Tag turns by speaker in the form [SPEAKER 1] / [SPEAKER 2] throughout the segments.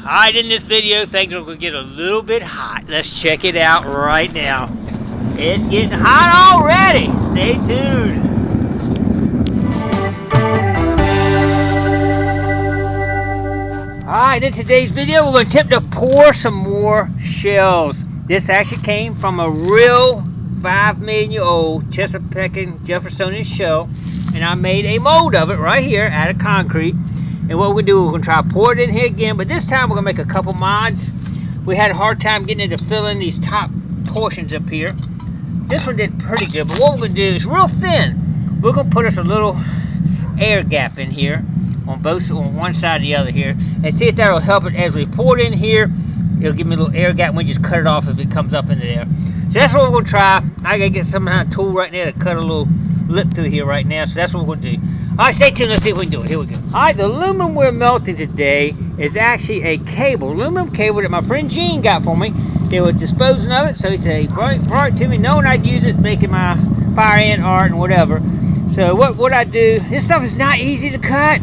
[SPEAKER 1] Alright, in this video, things are going to get a little bit hot. Let's check it out right now. It's getting hot already. Stay tuned. Alright, in today's video, we're going to attempt to pour some more shells. This actually came from a real 5 million year old Chesapeake and Jeffersonian shell. And I made a mold of it right here out of concrete. And what we're going to do, we're going to try to pour it in here again, but this time we're going to make a couple mods. We had a hard time getting it to fill in these top portions up here. This one did pretty good, but what we're going to do is real thin. We're going to put us a little air gap in here on one side or the other here, and see if that will help it as we pour it in here. It'll give me a little air gap when we just cut it off if it comes up into there. So that's what we're going to try. I got to get some kind of tool right now to cut a little lip through here right now, so that's what we're going to do. Alright, stay tuned, let's see if we can do it. Here we go. Alright, the aluminum we're melting today is actually a cable, aluminum cable that my friend Gene got for me. They were disposing of it, so he said he brought it to me knowing I'd use it making my fire ant art and whatever. So what I do, this stuff is not easy to cut.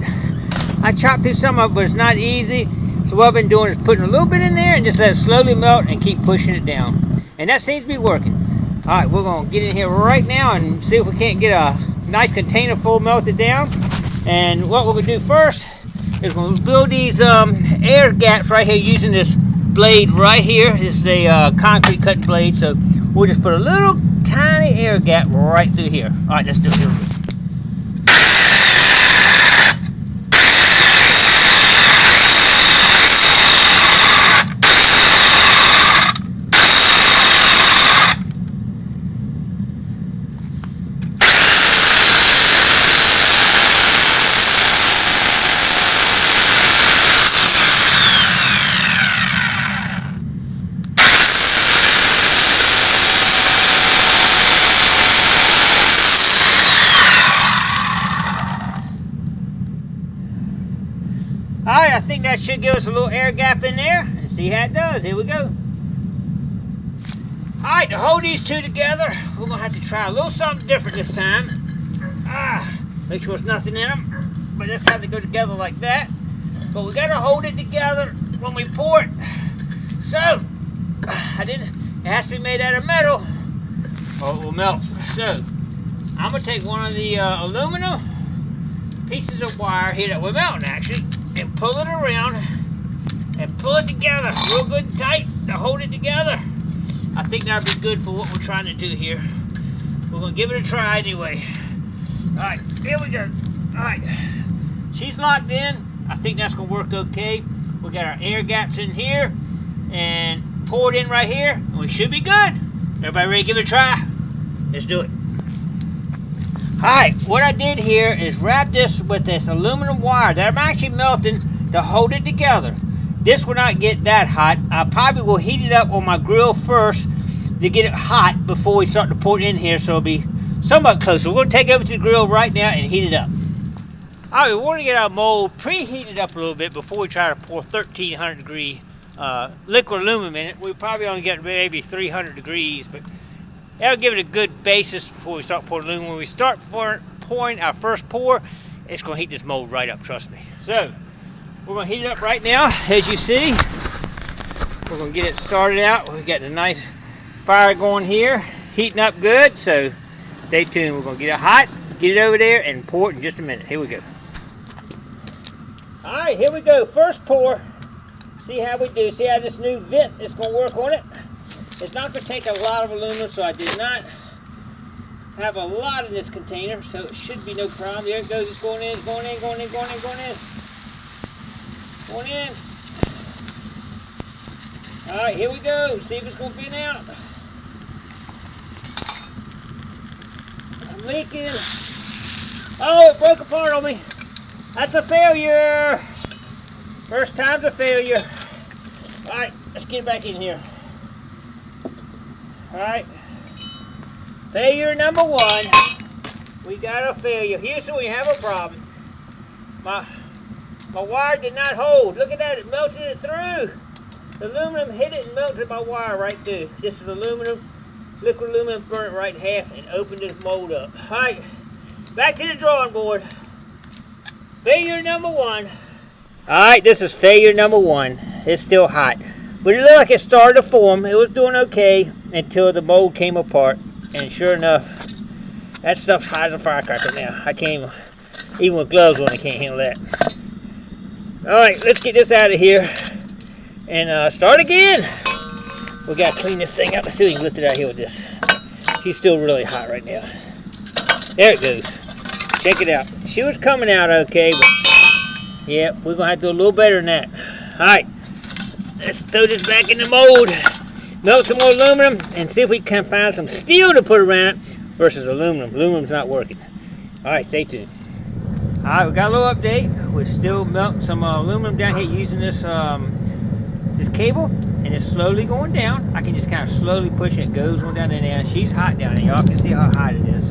[SPEAKER 1] I chopped through some of it, but it's not easy. So what I've been doing is putting a little bit in there and just let it slowly melt and keep pushing it down. And that seems to be working. Alright, we're going to get in here right now and see if we can't get a nice container full melted down. And what we're going to do first is we'll build these air gaps right here using this blade right here. This is a concrete cutting blade, so we'll just put a little tiny air gap right through here. Alright, let's do it. Here we go. Alright, I think that should give us a little air gap in there. And see how it does. Here we go. Alright, to hold these two together, we're going to have to try a little something different this time. Make sure there's nothing in them. But let's have to go together like that. But we got to hold it together when we pour it. So, it has to be made out of metal or it will melt. So, I'm going to take one of the aluminum pieces of wire here that we're melting actually, and pull it around and pull it together real good and tight to hold it together. I think that'll be good for what we're trying to do here. We're going to give it a try anyway. Alright, here we go. Alright, she's locked in. I think that's going to work okay. We got our air gaps in here and pour it in right here, and we should be good. Everybody ready to give it a try? Let's do it. Alright, what I did here is wrap this with this aluminum wire that I'm actually melting to hold it together. This will not get that hot. I probably will heat it up on my grill first to get it hot before we start to pour it in here, so it'll be somewhat closer. We're going to take it over to the grill right now and heat it up. Alright, we want to get our mold preheated up a little bit before we try to pour 1300 degree liquid aluminum in it. We probably only get maybe 300 degrees, but that'll give it a good basis before we start pouring aluminum. When we start pouring our first pour, it's going to heat this mold right up, trust me. So, we're going to heat it up right now, as you see. We're going to get it started out. We've got a nice fire going here, heating up good, so stay tuned. We're going to get it hot, get it over there, and pour it in just a minute. Here we go. Alright, here we go. First pour. See how we do. See how this new vent is going to work on it. It's not going to take a lot of aluminum, so I did not have a lot in this container, so it should be no problem. There it goes. It's going in, it's going in, going in, going in, going in. Going in. Alright, here we go. See if it's going to bin out. I'm leaking. Oh, it broke apart on me. That's a failure. First time's a failure. Alright, let's get it back in here. Alright. Failure number one. We got a failure. Houston, we have a problem. My wire did not hold. Look at that, it melted it through. The aluminum hit it and melted my wire right through. This is aluminum, liquid aluminum, burnt it right in half and opened this mold up. Alright, back to the drawing board. Failure number one. Alright, this is failure number one. it's still hot. But it looked like it started to form. It was doing okay until the mold came apart. And sure enough, that stuff's hot as a firecracker now. I can't even with gloves on, I can't handle that. Alright, let's get this out of here and start again. We gotta clean this thing out. Let's see if we can lift it out here with this. She's still really hot right now. There it goes. Check it out. She was coming out okay, but yeah, we're gonna have to do a little better than that. Alright, let's throw this back in the mold. Melt some more aluminum and see if we can find some steel to put around it versus aluminum. Aluminum's not working. Alright, stay tuned. Alright, we got a little update. We're still melting some aluminum down here using this this cable, and it's slowly going down. I can just kind of slowly push it. It goes on down in there. She's hot down there. Y'all can see how hot it is.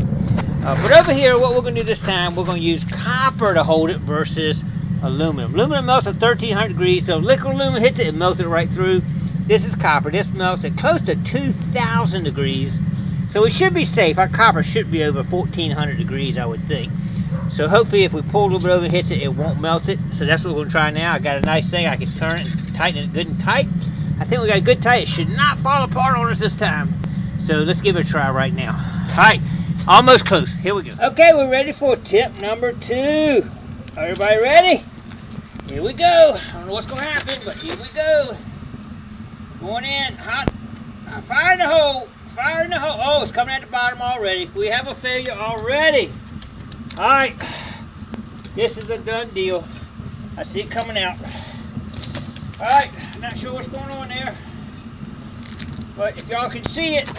[SPEAKER 1] But over here, what we're going to do this time, we're going to use copper to hold it versus aluminum. Aluminum melts at 1300 degrees, so liquid aluminum hits it and melts it right through. This is copper. This melts at close to 2000 degrees. So it should be safe. Our copper should be over 1400 degrees, I would think. So hopefully if we pull a little bit over and hits it, it won't melt it. So that's what we're going to try now. I got a nice thing. I can turn it and tighten it good and tight. I think we got a good tight. It should not fall apart on us this time. So let's give it a try right now. All right, almost close. Here we go. Okay, we're ready for tip number 2. Everybody ready? Here we go. I don't know what's going to happen, but here we go. Going in, hot. Fire in the hole. Fire in the hole. Oh, it's coming at the bottom already. We have a failure already. All right, this is a done deal. I see it coming out. All right, I'm not sure what's going on there, but if y'all can see it,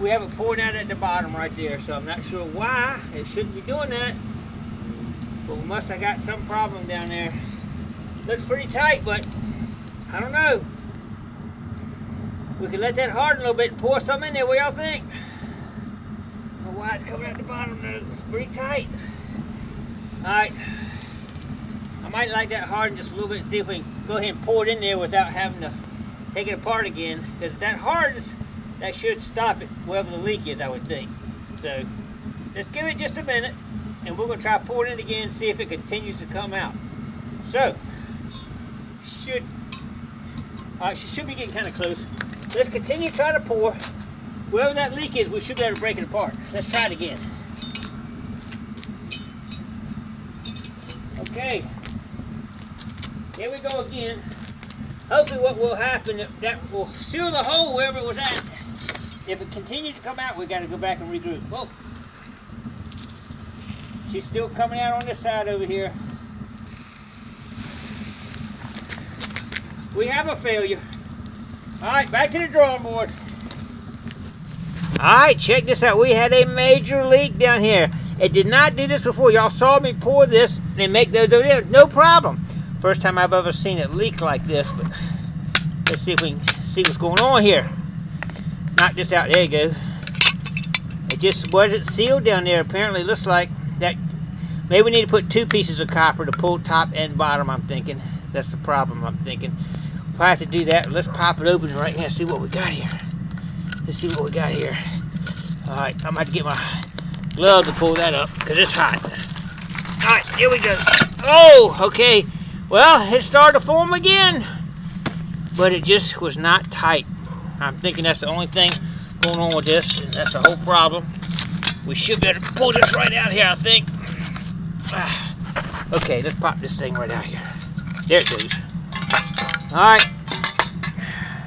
[SPEAKER 1] we have it pouring out at the bottom right there, so I'm not sure why. It shouldn't be doing that, but we must have got some problem down there. Looks pretty tight, but I don't know. We can let that harden a little bit and pour some in there. What y'all think? I don't know why it's coming out the bottom though. It's pretty tight. Alright. I might like that harden just a little bit and see if we can go ahead and pour it in there without having to take it apart again. Because if that hardens, that should stop it, wherever the leak is, I would think. So, let's give it just a minute, and we're going to try pouring it again and see if it continues to come out. So, alright, she should be getting kind of close. Let's continue trying to pour. Wherever that leak is, we should be able to break it apart. Let's try it again. Okay. Here we go again. Hopefully what will happen, that will seal the hole wherever it was at. If it continues to come out, we've got to go back and regroup. Whoa. She's still coming out on this side over here. We have a failure. Alright, back to the drawing board. Alright, check this out. We had a major leak down here. It did not do this before. Y'all saw me pour this and make those over there. No problem. First time I've ever seen it leak like this, but let's see if we can see what's going on here. Knock this out. There you go. It just wasn't sealed down there. Apparently it looks like that. Maybe we need to put 2 pieces of copper to pull top and bottom, I'm thinking. That's the problem, I'm thinking. If I have to do that, let's pop it open right now and see what we got here. Let's see what we got here. Alright, I'm going to have to get my glove to pull that up because it's hot. Alright, here we go. Oh, okay. Well, it started to form again, but it just was not tight. I'm thinking that's the only thing going on with this, and that's the whole problem. We should be able to pull this right out here, I think. Okay, let's pop this thing right out here. There it goes. Alright.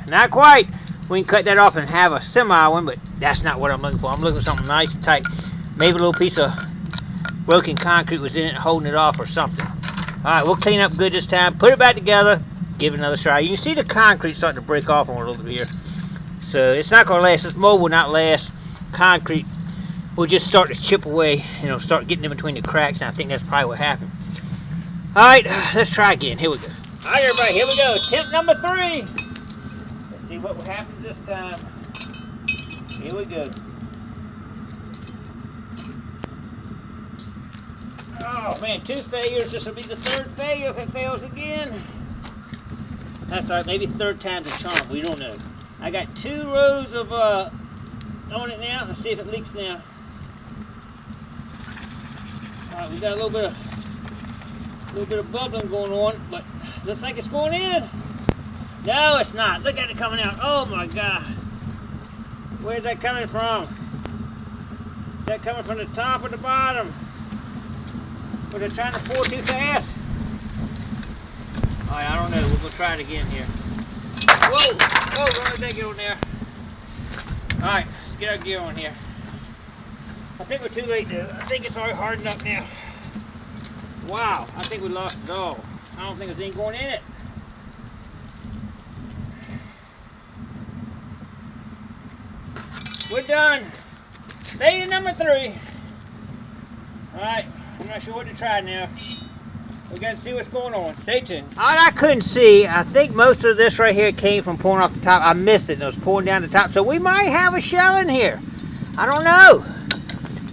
[SPEAKER 1] Not quite. We can cut that off and have a semi one, but that's not what I'm looking for. I'm looking for something nice and tight. Maybe a little piece of broken concrete was in it holding it off or something. Alright, we'll clean up good this time. Put it back together. Give it another try. You can see the concrete starting to break off on it a little bit here. So it's not going to last. This mold will not last. Concrete will just start to chip away. You know, start getting in between the cracks. And I think that's probably what happened. Alright, let's try again. Here we go. Alright, everybody. Here we go. Attempt number 3. Let's see what happens this time. Here we go. Oh man, 2 failures. This will be the 3rd failure if it fails again. That's all right. Maybe 3rd time's a charm. We don't know. I got 2 rows of on it now. Let's see if it leaks now. All right, we got a little bit of bubbling going on, but looks like it's going in. No, it's not. Look at it coming out. Oh my God. Where's that coming from? Is that coming from the top or the bottom? Or they're trying to pour too fast? Alright, I don't know. We're going to try it again here. Whoa! Whoa, let that get on there. Alright, let's get our gear on here. I think we're too late though. I think it's already hardened up now. Wow, I think we lost it all. I don't think there's anything going in it. We're done. Failure number 3. Alright, I'm not sure what to try now. We got to see what's going on. Stay tuned. Alright, I couldn't see. I think most of this right here came from pouring off the top. I missed it and it was pouring down the top. So we might have a shell in here. I don't know.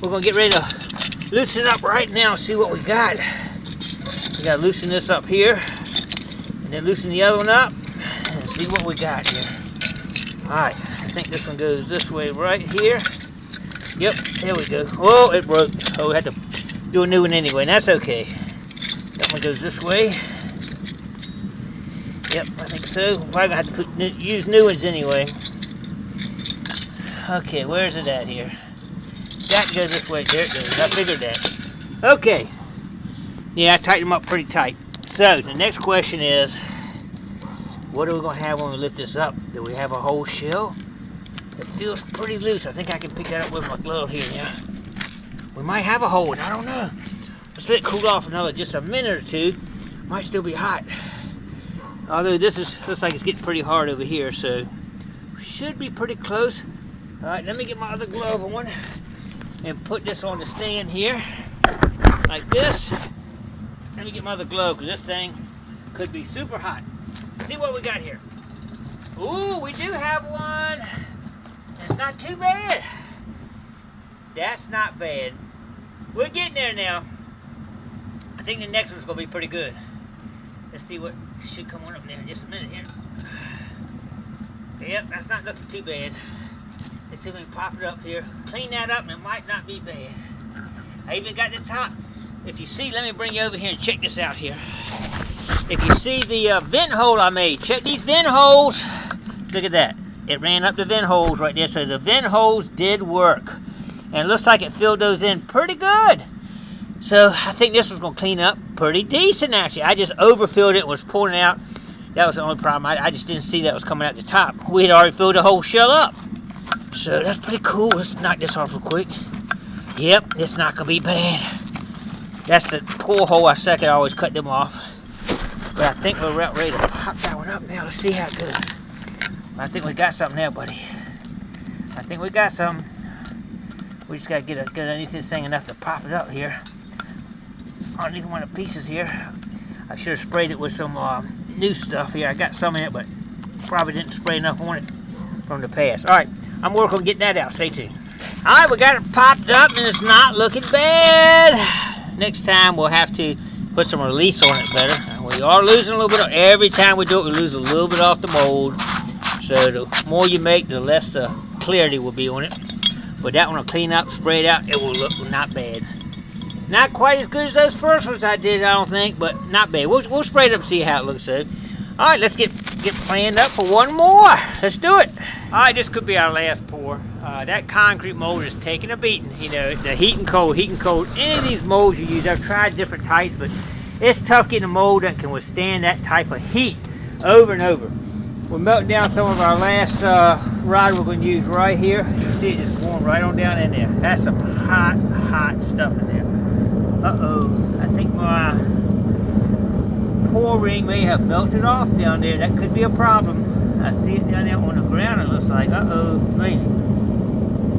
[SPEAKER 1] We're going to get ready to loosen it up right now and see what we got. We got to loosen this up here. And then loosen the other one up. And see what we got here. Alright, I think this one goes this way right here. Yep, there we go. Oh, it broke. Oh, we had to do a new one anyway, and that's okay. That one goes this way. Yep, I think so. We're probably going to have to use new ones anyway. Okay, where's it at here? That goes this way. There it goes. I figured that. Okay. Yeah, I tightened them up pretty tight. So, the next question is, what are we going to have when we lift this up? Do we have a whole shell? It feels pretty loose. I think I can pick that up with my glove here now. We might have a whole one. I don't know. Let's let it cool off another just a minute or two. Might still be hot. Although this looks like it's getting pretty hard over here, so should be pretty close. All right, let me get my other glove on and put this on the stand here like this. Let me get my other glove because this thing could be super hot. See what we got here. Ooh, we do have one. It's not too bad. That's not bad. We're getting there now. I think the next one's going to be pretty good. Let's see what should come on up there in just a minute here. Yep, that's not looking too bad. Let's see if we can pop it up here. Clean that up and it might not be bad. I even got the top. If you see, let me bring you over here and check this out here. If you see the vent hole I made, check these vent holes. Look at that. It ran up the vent holes right there. So the vent holes did work. And it looks like it filled those in pretty good. So I think this was going to clean up pretty decent actually. I just overfilled it and was pouring it out. That was the only problem. I just didn't see that was coming out the top. We had already filled the whole shell up. So that's pretty cool. Let's knock this off real quick. Yep, it's not going to be bad. That's the core hole I suck at. I always cut them off. But I think we're about ready to pop that one up now. Let's see how it goes. I think we got something there, buddy. I think we got something. We just got to get underneath this thing enough to pop it up here. Underneath one of the pieces here. I should have sprayed it with some new stuff here. I got some in it, but probably didn't spray enough on it from the past. All right, I'm working on getting that out. Stay tuned. All right, we got it popped up, and it's not looking bad. Next time, we'll have to put some release on it better. We are losing a little bit. Every time we do it, we lose a little bit off the mold. So the more you make, the less the clarity will be on it. But that one will clean up, spray it out. It will look not bad. Not quite as good as those first ones I did, I don't think, but not bad. We'll spray it up and see how it looks. So, all right, let's get planned up for one more. Let's do it. All right, this could be our last pour. That concrete mold is taking a beating. You know, the heat and cold. Any of these molds you use, I've tried different types, but it's tough getting a mold that can withstand that type of heat over and over. We're melting down some of our last rod we're going to use right here. You can see it just going right on down in there. That's some hot, hot stuff in there. Uh-oh. I think my pour ring may have melted off down there. That could be a problem. I see it down there on the ground, it looks like. Uh-oh. Maybe.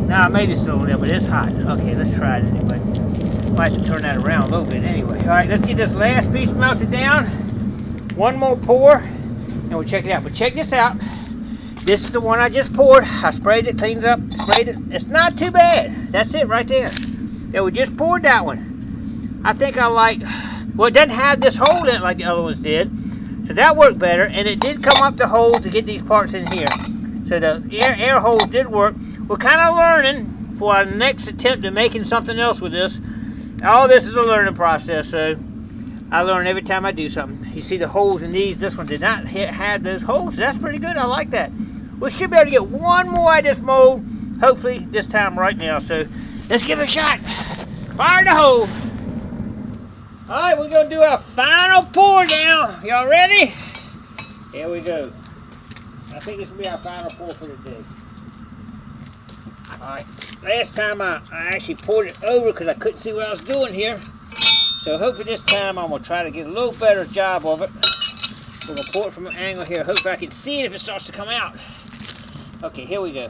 [SPEAKER 1] Nah, maybe it's still there, but it's hot. Okay, let's try it anyway. Might have to turn that around a little bit anyway. All right, let's get this last piece melted down. One more pour, and we'll check it out. But check this out. This is the one I just poured. I sprayed it, cleaned it up, sprayed it. It's not too bad. That's it right there. Yeah, we just poured that one. I think I like, well, it doesn't have this hole in it like the other ones did. So that worked better, and it did come up the hole to get these parts in here. So the air holes did work. We're kind of learning for our next attempt at making something else with this. All this is a learning process, so I learn every time I do something. You see the holes in these. This one did not have those holes. So that's pretty good. I like that. We should be able to get one more out of this mold. Hopefully this time right now. So let's give it a shot. Fire the hole. All right, we're going to do our final pour now. Y'all ready? Here we go. I think this will be our final pour for the day. All right. Last time I actually poured it over because I couldn't see what I was doing here. So hopefully this time I'm going to try to get a little better job of it. We're going to pour it from an angle here. Hopefully I can see it if it starts to come out. Okay, here we go.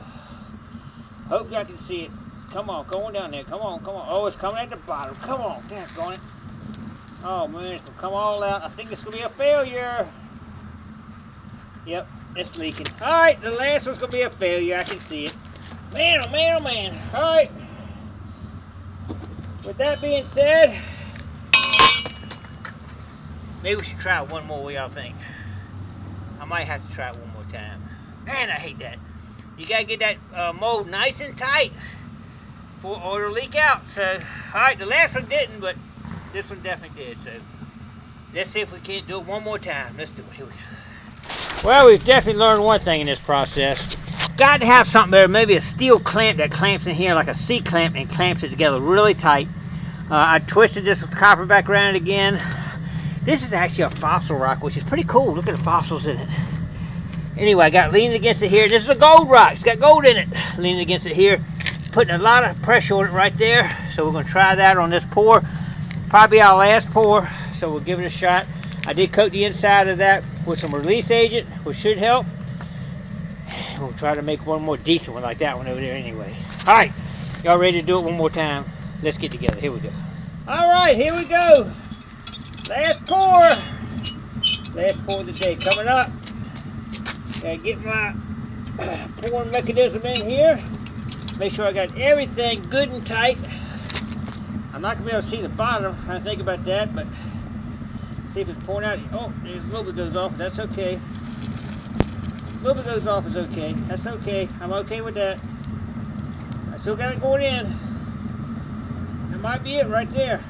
[SPEAKER 1] Hopefully I can see it. Come on, go on down there. Come on, come on. Oh, it's coming at the bottom. Come on. That's on it. Oh, man, it's going to come all out. I think it's going to be a failure. Yep, it's leaking. All right, the last one's going to be a failure. I can see it. Man, oh, man, oh, man. All right. With that being said, maybe we should try it one more. What y'all think? I might have to try it one more time. Man, I hate that. You got to get that mold nice and tight or it'll leak out. So, all right, the last one didn't, but this one definitely did. So, let's see if we can't do it one more time. Let's do it. Here we go. Well, we've definitely learned one thing in this process. Got to have something there, maybe a steel clamp that clamps in here like a C-clamp and clamps it together really tight. I twisted this copper back around it again. This is actually a fossil rock, which is pretty cool. Look at the fossils in it. Anyway, I got leaning against it here. This is a gold rock. It's got gold in it. Leaning against it here. Putting a lot of pressure on it right there. So we're going to try that on this pour. Probably our last pour. So we'll give it a shot. I did coat the inside of that with some release agent, which should help. We'll try to make one more decent one like that one over there anyway. All right. Y'all ready to do it one more time? Let's get together. Here we go. All right. Here we go. Last pour. Last pour of the day coming up. Gotta get my pouring mechanism in here. Make sure I got everything good and tight. I'm not gonna be able to see the bottom. I think about that, but see if it's pouring out. Oh, there's a little bit goes off. That's okay. A little bit goes off is okay. That's okay. I'm okay with that. I still got it going in. That might be it right there.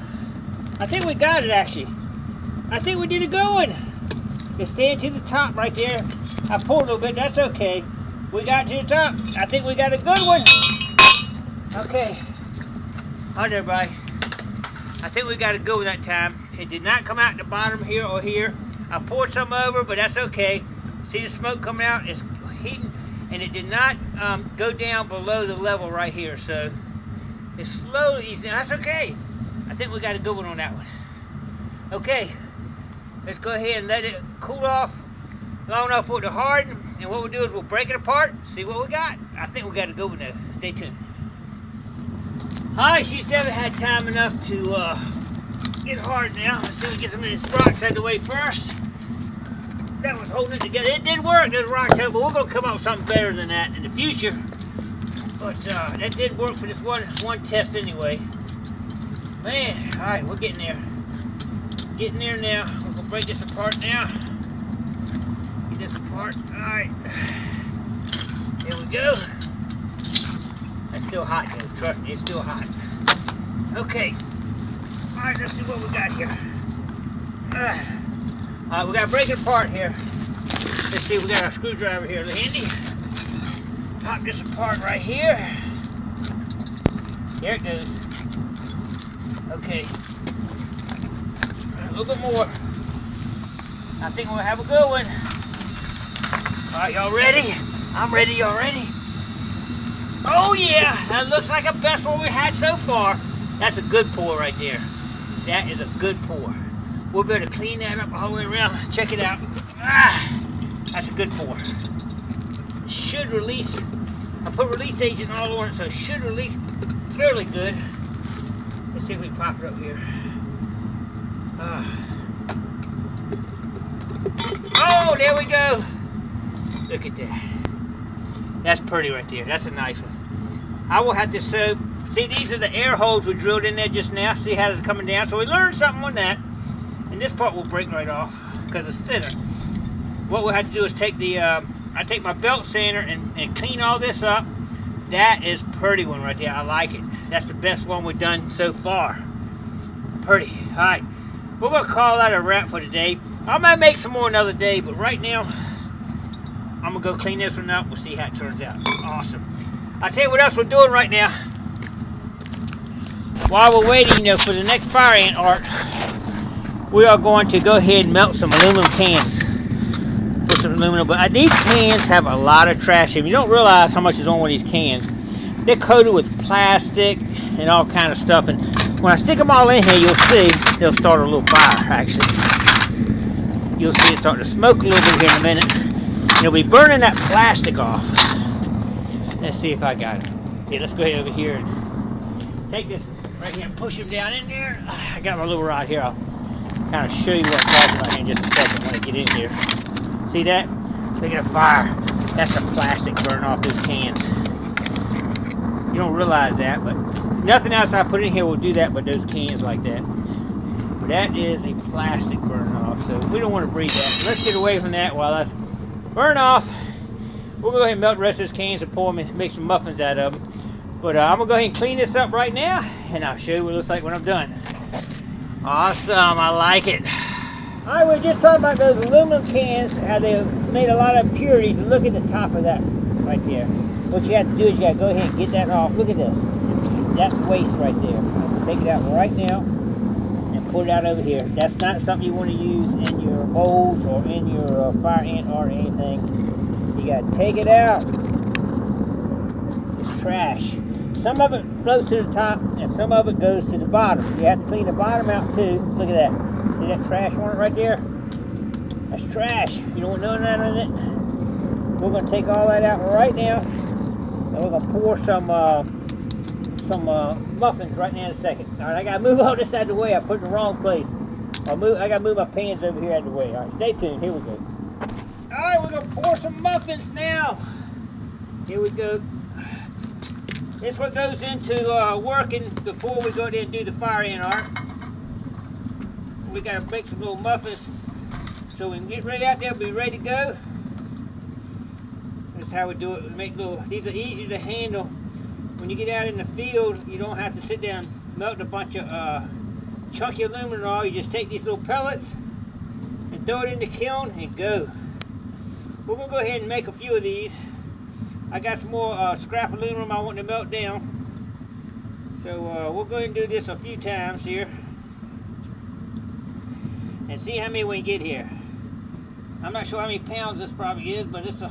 [SPEAKER 1] I think we got it actually. I think we did it going. It's staying to the top right there. I poured a little bit, that's okay. We got to the top. I think we got a good one. Okay. All right, everybody. I think we got a good one that time. It did not come out the bottom here or here. I poured some over, but that's okay. See the smoke coming out? It's heating, and it did not go down below the level right here. So it's slowly easing. That's okay. I think we got a good one on that one. Okay. Let's go ahead and let it cool off long enough for it to harden. And what we'll do is we'll break it apart, see what we got. I think we got a good one though. Stay tuned. Alright, she's never had time enough to get hard now. Let's see if we get some of these rocks out of the way first. That was holding it together. It did work, those rocks out, but we're going to come up with something better than that in the future. But that did work for this one test anyway. Man, alright, we're getting there. Getting there now. We're going to break this apart now. Get this apart. Alright. There we go. That's still hot though. Trust me, it's still hot. Okay. Alright, let's see what we got here. Alright, we got to break it apart here. Let's see, we got our screwdriver here handy. Pop this apart right here. There it goes. Okay. A little bit more. I think we'll have a good one. Alright, y'all ready? I'm ready, y'all ready? Oh yeah, that looks like the best one we had so far. That's a good pour right there. That is a good pour. We'll be able to clean that up all the way around. Let's check it out. That's a good pour. Should release. I put release agent all on it, so it should release fairly good. Let's see if we can pop it up here. Oh, there we go. Look at that. That's pretty right there. That's a nice one. I will have to sew. See, these are the air holes we drilled in there just now. See how it's coming down? So we learned something on that. And this part will break right off because it's thinner. What we'll have to do is take the, I take my belt sander and clean all this up. That is a pretty one right there. I like it. That's the best one we've done so far. Pretty. All right. we're going to call that a wrap for today. I might make some more another day, but right now, I'm going to go clean this one up. We'll see how it turns out. Awesome. I'll tell you what else we're doing right now. While we're waiting, for the next fire ant art, we are going to go ahead and melt some aluminum cans. Put some aluminum, but these cans have a lot of trash in them. You don't realize how much is on one of these cans. They're coated with plastic and all kind of stuff, and when I stick them all in here, you'll see they'll start a little fire, actually. You'll see it start to smoke a little bit here in a minute. And it'll be burning that plastic off. Let's see if I got it. Yeah, let's go ahead over here and take this right here and push him down in there. I got my little rod here. I'll kind of show you what I'm talking about here in just a second when I get in here. See that? Look at the fire. That's the plastic burning off those cans. You don't realize that, but nothing else I put in here will do that but those cans like that. But that is a plastic burning off, so we don't want to breathe that. So let's get away from that while that's burn off. We'll go ahead and melt the rest of those cans and pour them and make some muffins out of them. But I'm going to go ahead and clean this up right now, and I'll show you what it looks like when I'm done. Awesome, I like it. Alright, we were just talking about those aluminum cans, how they made a lot of impurities, and look at the top of that right there. What you have to do is you got to go ahead and get that off. Look at this. That's waste right there. Take it out right now and put it out over here. That's not something you want to use in your molds or in your fire ant art or anything. You got to take it out. It's trash. Some of it floats to the top and some of it goes to the bottom. You have to clean the bottom out too. Look at that. See that trash on it right there? That's trash. You don't want none of that in it. We're going to take all that out right now. And we're going to pour some muffins right now in a second. Alright, I got to move all this out of the way. I put it in the wrong place. I got to move my pans over here out of the way. Alright, stay tuned. Here we go. Alright, we're going to pour some muffins now. Here we go. This is what goes into working before we go there and do the fire ant art. We got to make some little muffins so we can get ready out there, be ready to go. That's how we do it. We make little. These are easy to handle. When you get out in the field, you don't have to sit down and melt a bunch of chunky aluminum oil. You just take these little pellets and throw it in the kiln and go. We're going to go ahead and make a few of these. I got some more scrap aluminum I want to melt down. So we'll go ahead and do this a few times here. And see how many we get here. I'm not sure how many pounds this probably is, but it's a...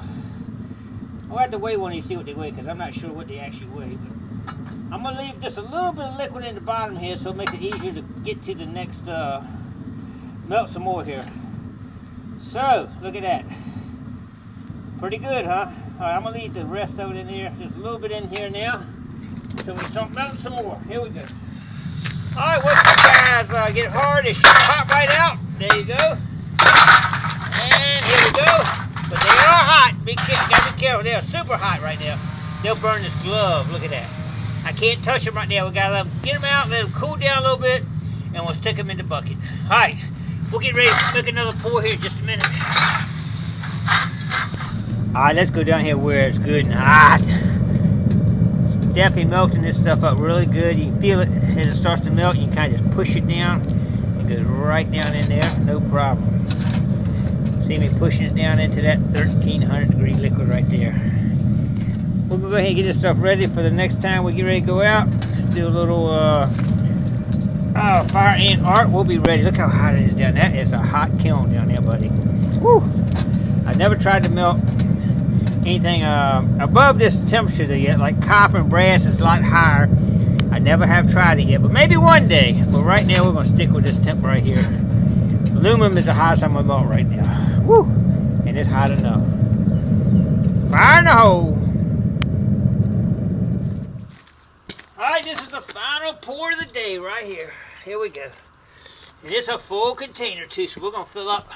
[SPEAKER 1] I'll have to weigh one and see what they weigh, because I'm not sure what they actually weigh. But I'm going to leave just a little bit of liquid in the bottom here so it makes it easier to get to the next... melt some more here. So, look at that. Pretty good, huh? Alright, I'm going to leave the rest of it in here. Just a little bit in here now. So we start melting some more. Here we go. Alright, once you guys get hard, it should pop right out. There you go. And here we go. But they are hot. Gotta be careful. They are super hot right now. They'll burn this glove. Look at that. I can't touch them right now. We gotta get them out, let them cool down a little bit, and we'll stick them in the bucket. Alright, we'll get ready to make another pour here in just a minute. Alright, let's go down here where it's good and hot. It's definitely melting this stuff up really good. You can feel it as it starts to melt. You can kind of just push it down. It goes right down in there, no problem. See me pushing it down into that 1300 degree liquid right there. We're going to go ahead and get this stuff ready for the next time we get ready to go out. Do a little fire ant art. We'll be ready. Look how hot it is down there. That is a hot kiln down there, buddy. Woo! I never tried to melt anything above this temperature yet. Like copper and brass is a lot higher. I never have tried it yet, but maybe one day. But right now we're going to stick with this temp right here. Aluminum is the hottest I'm going to melt right now. Woo! And it's hot enough. Fire in the hole. Alright, this is the final pour of the day right here. Here we go. And it's a full container too, so we're going to fill up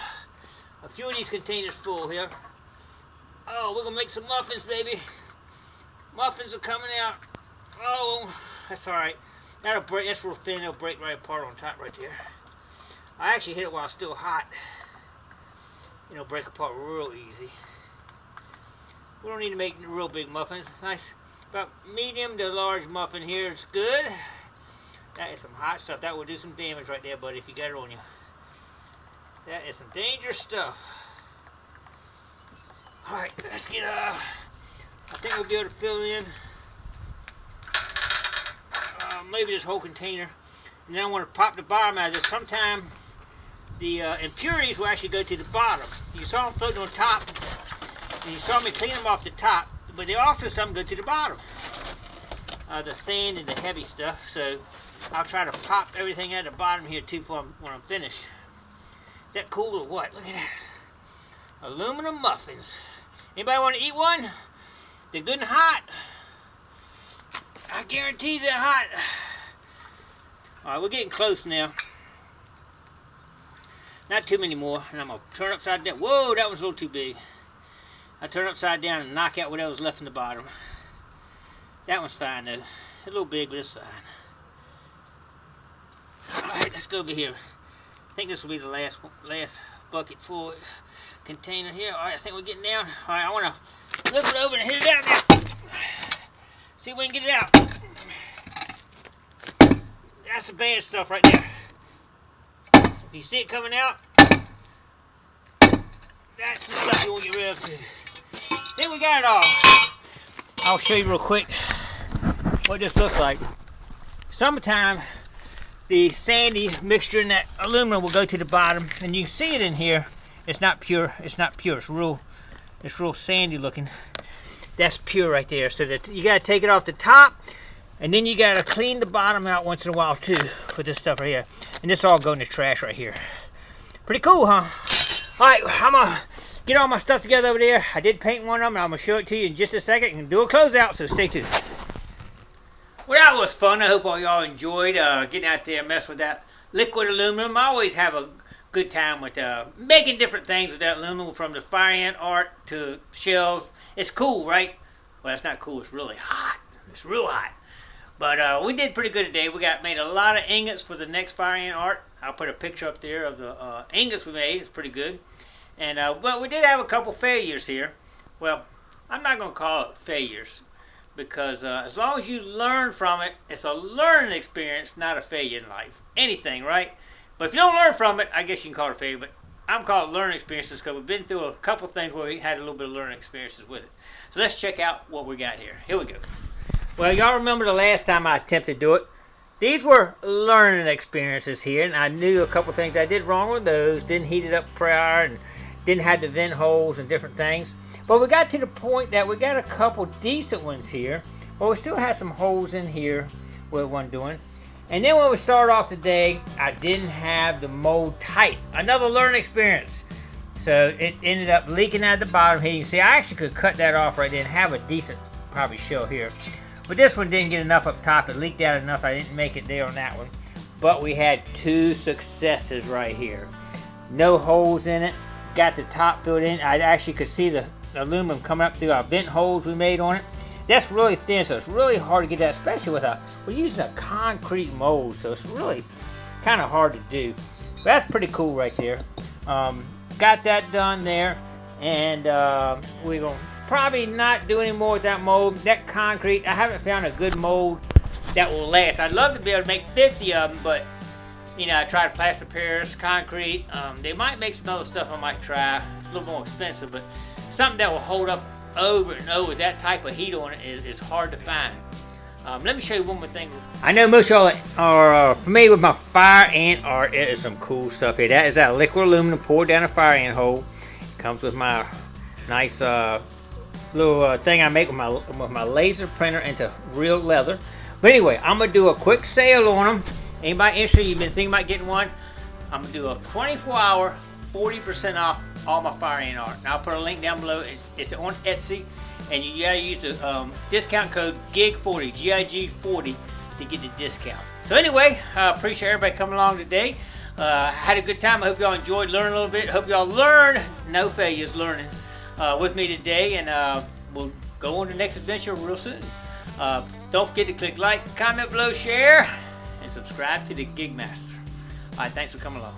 [SPEAKER 1] a few of these containers full here. Oh, we're going to make some muffins, baby. Muffins are coming out. Oh, that's alright. That'll break. That's real thin. It'll break right apart on top right there. I actually hit it while it's still hot. It'll break apart real easy. We don't need to make real big muffins. Nice. About medium to large muffin here. It's good. That is some hot stuff. That will do some damage right there, buddy, if you got it on you. That is some dangerous stuff. Alright, let's get I think we'll be able to fill in maybe this whole container. And then I want to pop the bottom out of this. Sometimes the impurities will actually go to the bottom. You saw them floating on top, and you saw me clean them off the top, but they also some go to the bottom. The sand and the heavy stuff. So I'll try to pop everything at the bottom here too when I'm finished. Is that cool or what? Look at that. Aluminum muffins. Anybody want to eat one? They're good and hot. I guarantee they're hot. Alright, we're getting close now. Not too many more. And I'm going to turn upside down. Whoa, that was a little too big. I turn upside down and knock out whatever was left in the bottom. That one's fine though. A little big, but it's fine. Alright, let's go over here. I think this will be the last bucket full container here. Alright, I think we're getting down. Alright, I want to lift it over and hit it out now. See if we can get it out. That's the bad stuff right there. You see it coming out? That's the stuff you want to get rid of too. Then we got it all. I'll show you real quick what this looks like. Summertime, the sandy mixture in that aluminum will go to the bottom, and you can see it in here. It's not pure. It's not pure. It's real sandy looking. That's pure right there. So that you got to take it off the top, and then you got to clean the bottom out once in a while too for this stuff right here. And this all go in the trash right here. Pretty cool, huh? All right, I'm gonna get all my stuff together over there. I did paint one of them, and I'm gonna show it to you in just a second and do a closeout. So stay tuned. Well, that was fun. I hope all y'all enjoyed getting out there and mess with that liquid aluminum. I always have a good time with making different things with that aluminum, from the fire ant art to shells. It's cool, right? Well, it's not cool. It's really hot. It's real hot. But we did pretty good today. We made a lot of ingots for the next fire ant art. I'll put a picture up there of the ingots we made. It's pretty good. And but we did have a couple failures here. Well, I'm not going to call it failures, because as long as you learn from it, it's a learning experience, not a failure in life. Anything, right? But if you don't learn from it, I guess you can call it a failure. But I'm calling it learning experiences because we've been through a couple things where we had a little bit of learning experiences with it. So let's check out what we got here. Here we go. Well, y'all remember the last time I attempted to do it. These were learning experiences here, and I knew a couple things I did wrong with those. Didn't heat it up prior, and didn't have the vent holes and different things. But we got to the point that we got a couple decent ones here, but we still had some holes in here where one doing. And then when we started off today, I didn't have the mold tight. Another learning experience. So it ended up leaking out the bottom here. You can see I actually could cut that off right there and have a decent probably shell here. But this one didn't get enough up top. It leaked out enough. I didn't make it there on that one. But we had two successes right here. No holes in it. Got the top filled in. I actually could see the aluminum coming up through our vent holes we made on it. That's really thin, so it's really hard to get that, especially with we're using a concrete mold, so it's really kind of hard to do. But that's pretty cool right there. Got that done there, and we're going to probably not do any more with that mold. That concrete, I haven't found a good mold that will last. I'd love to be able to make 50 of them, but you know, I tried plaster Paris, concrete. They might make some other stuff I might try. It's a little more expensive, but something that will hold up over and over. That type of heat on it is hard to find. Let me show you one more thing. I know most of y'all are familiar with my fire ant art. It is some cool stuff here. That is that liquid aluminum poured down a fire ant hole. It comes with my nice little thing I make with my laser printer into real leather. But anyway, I'm going to do a quick sale on them. Anybody interested, you've been thinking about getting one, I'm going to do a 24-hour, 40% off all my fire ant art. Now I'll put a link down below. It's on Etsy, and you got to use the discount code GIG40, GIG40, to get the discount. So anyway, I appreciate everybody coming along today. Had a good time. I hope y'all enjoyed learning a little bit. Hope y'all learned, no failures learning with me today, and we'll go on to the next adventure real soon. Don't forget to click like, comment below, share, and subscribe to the Gigmaster. All right, thanks for coming along.